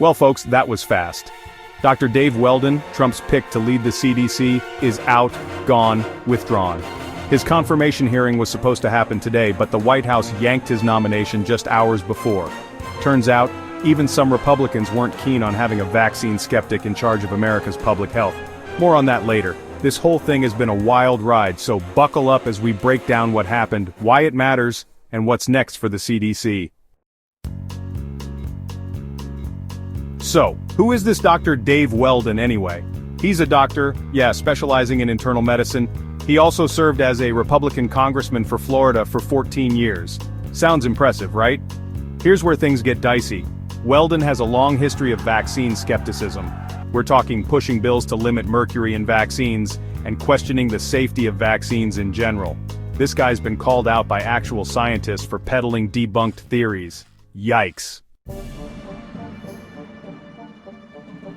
Well folks, that was fast. Dr. Dave Weldon, Trump's pick to lead the CDC, is out, gone, withdrawn. His confirmation hearing was supposed to happen today, but the White House yanked his nomination just hours before. Turns out, even some Republicans weren't keen on having a vaccine skeptic in charge of America's public health. More on that later. This whole thing has been a wild ride, so buckle up as we break down what happened, why it matters, and what's next for the CDC. So, who is this Dr. Dave Weldon anyway? He's a doctor, specializing in internal medicine. He also served as a Republican congressman for Florida for 14 years. Sounds impressive, right? Here's where things get dicey. Weldon has a long history of vaccine skepticism. We're talking pushing bills to limit mercury in vaccines, and questioning the safety of vaccines in general. This guy's been called out by actual scientists for peddling debunked theories. Yikes.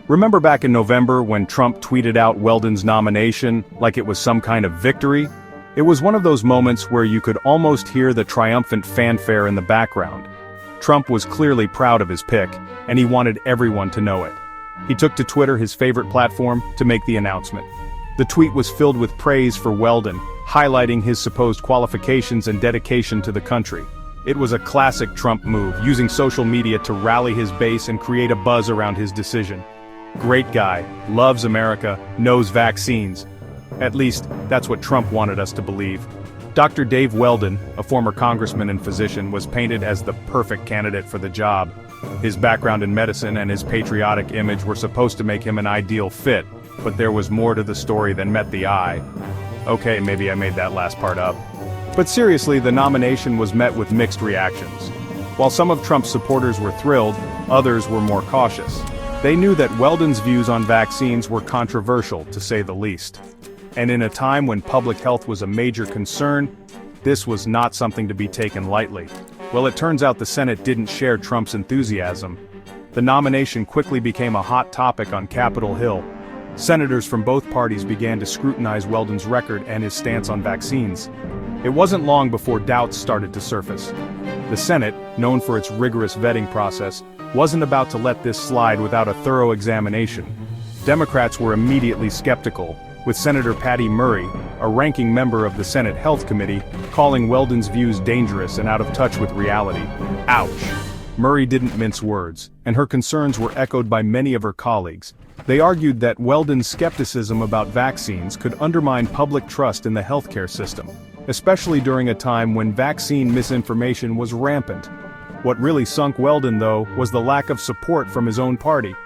Remember back in November when Trump tweeted out Weldon's nomination like it was some kind of victory? It was one of those moments where you could almost hear the triumphant fanfare in the background. Trump was clearly proud of his pick, and he wanted everyone to know it. He took to Twitter, his favorite platform, to make the announcement. The tweet was filled with praise for Weldon, highlighting his supposed qualifications and dedication to the country. It was a classic Trump move, using social media to rally his base and create a buzz around his decision. Great guy, loves America, knows vaccines. At least, that's what Trump wanted us to believe. Dr. Dave Weldon, a former congressman and physician, was painted as the perfect candidate for the job. His background in medicine and his patriotic image were supposed to make him an ideal fit, but there was more to the story than met the eye. Okay, maybe I made that last part up. But seriously, the nomination was met with mixed reactions. While some of Trump's supporters were thrilled, others were more cautious. They knew that Weldon's views on vaccines were controversial, to say the least. And in a time when public health was a major concern, this was not something to be taken lightly. Well, it turns out the Senate didn't share Trump's enthusiasm. The nomination quickly became a hot topic on Capitol Hill. Senators from both parties began to scrutinize Weldon's record and his stance on vaccines. It wasn't long before doubts started to surface. The Senate, known for its rigorous vetting process, wasn't about to let this slide without a thorough examination. Democrats were immediately skeptical, with Senator Patty Murray, a ranking member of the Senate Health Committee, calling Weldon's views dangerous and out of touch with reality. Ouch. Murray didn't mince words, and her concerns were echoed by many of her colleagues. They argued that Weldon's skepticism about vaccines could undermine public trust in the healthcare system, especially during a time when vaccine misinformation was rampant. What really sunk Weldon, though, was the lack of support from his own party.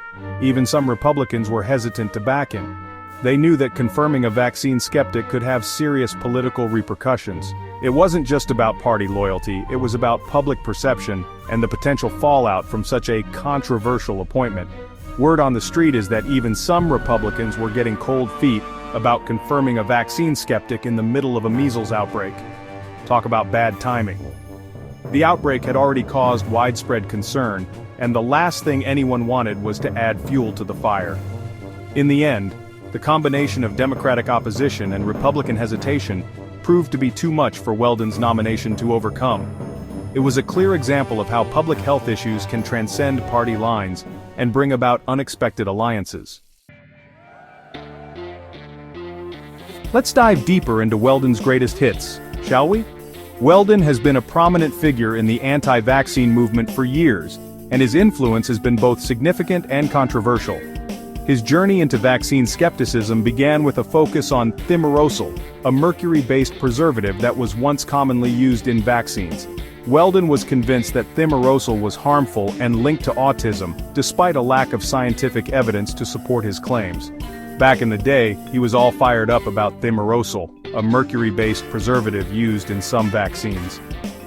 Even some Republicans were hesitant to back him. They knew that confirming a vaccine skeptic could have serious political repercussions. It wasn't just about party loyalty, it was about public perception and the potential fallout from such a controversial appointment. Word on the street is that even some Republicans were getting cold feet about confirming a vaccine skeptic in the middle of a measles outbreak. Talk about bad timing. The outbreak had already caused widespread concern, and the last thing anyone wanted was to add fuel to the fire. In the end, the combination of Democratic opposition and Republican hesitation proved to be too much for Weldon's nomination to overcome. It was a clear example of how public health issues can transcend party lines and bring about unexpected alliances. Let's dive deeper into Weldon's greatest hits, shall we? Weldon has been a prominent figure in the anti-vaccine movement for years, and his influence has been both significant and controversial. His journey into vaccine skepticism began with a focus on thimerosal, a mercury-based preservative that was once commonly used in vaccines. Weldon was convinced that thimerosal was harmful and linked to autism, despite a lack of scientific evidence to support his claims. Back in the day, he was all fired up about thimerosal, a mercury-based preservative used in some vaccines.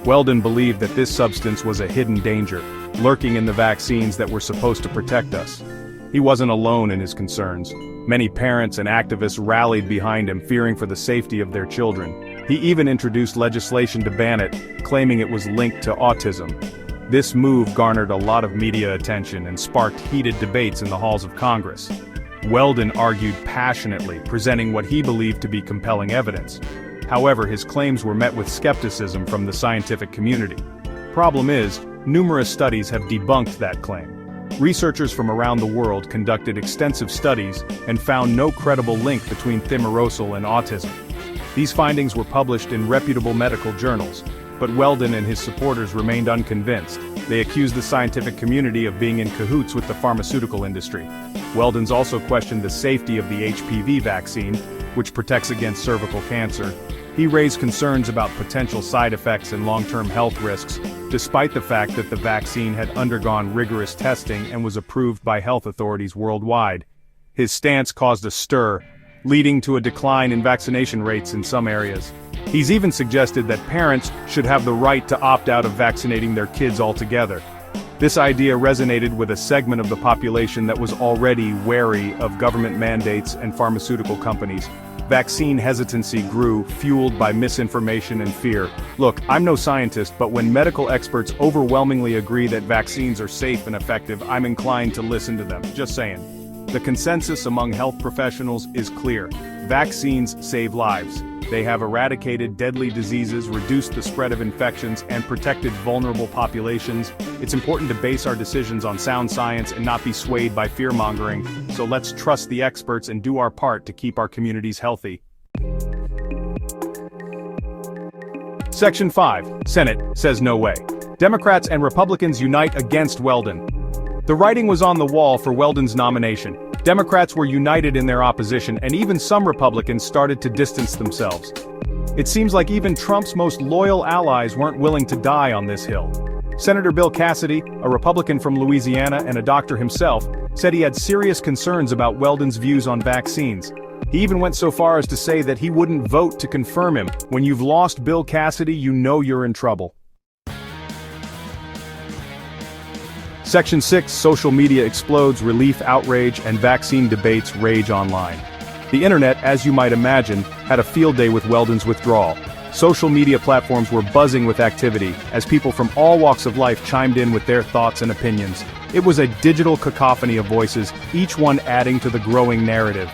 Weldon believed that this substance was a hidden danger, lurking in the vaccines that were supposed to protect us. He wasn't alone in his concerns. Many parents and activists rallied behind him, fearing for the safety of their children. He even introduced legislation to ban it, claiming it was linked to autism. This move garnered a lot of media attention and sparked heated debates in the halls of Congress. Weldon argued passionately, presenting what he believed to be compelling evidence. However, his claims were met with skepticism from the scientific community. Problem is, numerous studies have debunked that claim. researchers from around the world conducted extensive studies and found no credible link between thimerosal and autism. These findings were published in reputable medical journals, but Weldon and his supporters remained unconvinced. They accused the scientific community of being in cahoots with the pharmaceutical industry. Weldon's also questioned the safety of the HPV vaccine, which protects against cervical cancer. He raised concerns about potential side effects and long-term health risks, despite the fact that the vaccine had undergone rigorous testing and was approved by health authorities worldwide. His stance caused a stir, leading to a decline in vaccination rates in some areas. He's even suggested that parents should have the right to opt out of vaccinating their kids altogether. This idea resonated with a segment of the population that was already wary of government mandates and pharmaceutical companies. Vaccine hesitancy grew, fueled by misinformation and fear. Look, I'm no scientist, but when medical experts overwhelmingly agree that vaccines are safe and effective, I'm inclined to listen to them. Just saying. The consensus among health professionals is clear. Vaccines save lives. They have eradicated deadly diseases, reduced the spread of infections, and protected vulnerable populations. It's important to base our decisions on sound science and not be swayed by fear-mongering, so let's trust the experts and do our part to keep our communities healthy. Section 5. Senate says no way. Democrats and Republicans unite against Weldon. The writing was on the wall for Weldon's nomination. Democrats were united in their opposition, and even some Republicans started to distance themselves. It seems like even Trump's most loyal allies weren't willing to die on this hill. Senator Bill Cassidy, a Republican from Louisiana and a doctor himself, said he had serious concerns about Weldon's views on vaccines. He even went so far as to say that he wouldn't vote to confirm him. When you've lost Bill Cassidy, you know you're in trouble. Section 6. Social media explodes, relief, outrage, and vaccine debates rage online. The internet, as you might imagine, had a field day with Weldon's withdrawal. Social media platforms were buzzing with activity, as people from all walks of life chimed in with their thoughts and opinions. It was a digital cacophony of voices, each one adding to the growing narrative.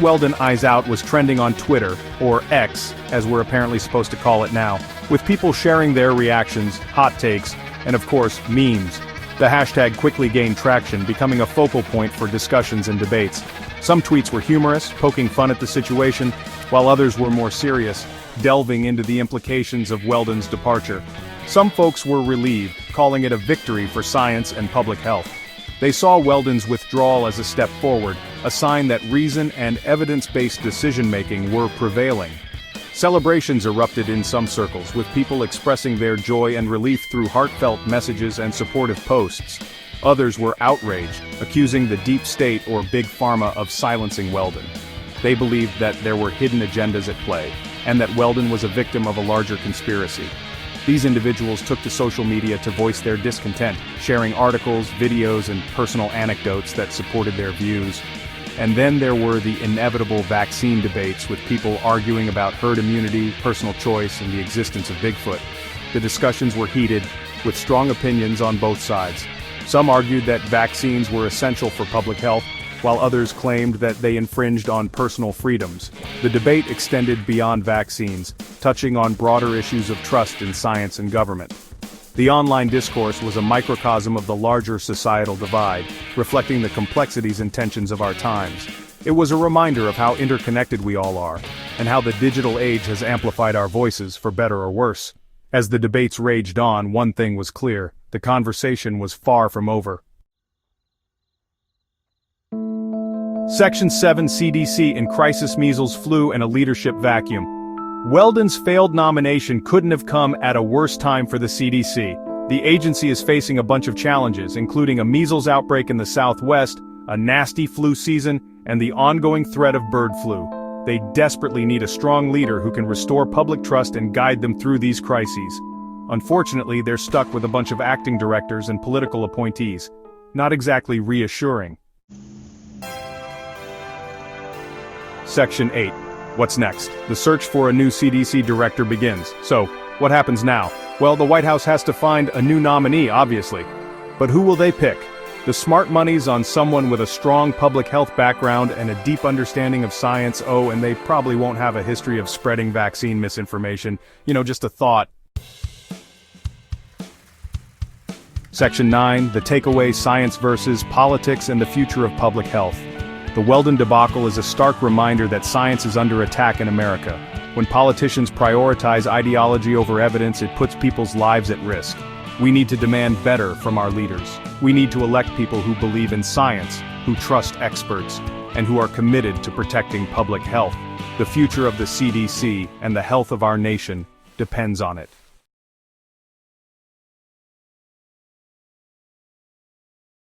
#Weldon Eyes Out was trending on Twitter, or X, as we're apparently supposed to call it now, with people sharing their reactions, hot takes, and of course, memes. The hashtag quickly gained traction, becoming a focal point for discussions and debates. Some tweets were humorous, poking fun at the situation, while others were more serious, delving into the implications of Weldon's departure. Some folks were relieved, calling it a victory for science and public health. They saw Weldon's withdrawal as a step forward, a sign that reason and evidence-based decision-making were prevailing. Celebrations erupted in some circles, with people expressing their joy and relief through heartfelt messages and supportive posts. Others were outraged, accusing the deep state or big pharma of silencing Weldon. They believed that there were hidden agendas at play, and that Weldon was a victim of a larger conspiracy. These individuals took to social media to voice their discontent, sharing articles, videos, and personal anecdotes that supported their views. And then there were the inevitable vaccine debates, with people arguing about herd immunity, personal choice, and the existence of Bigfoot. The discussions were heated, with strong opinions on both sides. Some argued that vaccines were essential for public health, while others claimed that they infringed on personal freedoms. The debate extended beyond vaccines, touching on broader issues of trust in science and government. The online discourse was a microcosm of the larger societal divide, reflecting the complexities and tensions of our times. It was a reminder of how interconnected we all are, and how the digital age has amplified our voices, for better or worse. As the debates raged on, one thing was clear: the conversation was far from over. Section 7. CDC in crisis, measles, flu, and a leadership vacuum. Weldon's failed nomination couldn't have come at a worse time for the CDC. The agency is facing a bunch of challenges, including a measles outbreak in the Southwest, a nasty flu season, and the ongoing threat of bird flu. They desperately need a strong leader who can restore public trust and guide them through these crises. Unfortunately, they're stuck with a bunch of acting directors and political appointees. Not exactly reassuring. Section 8. What's next? The search for a new CDC director begins. So, what happens now? Well, the White House has to find a new nominee, obviously. But who will they pick? The smart money's on someone with a strong public health background and a deep understanding of science. Oh, and they probably won't have a history of spreading vaccine misinformation. Just a thought. Section 9, the takeaway: science versus politics and the future of public health. The Weldon debacle is a stark reminder that science is under attack in America. When politicians prioritize ideology over evidence, it puts people's lives at risk. We need to demand better from our leaders. We need to elect people who believe in science, who trust experts, and who are committed to protecting public health. The future of the CDC and the health of our nation depends on it.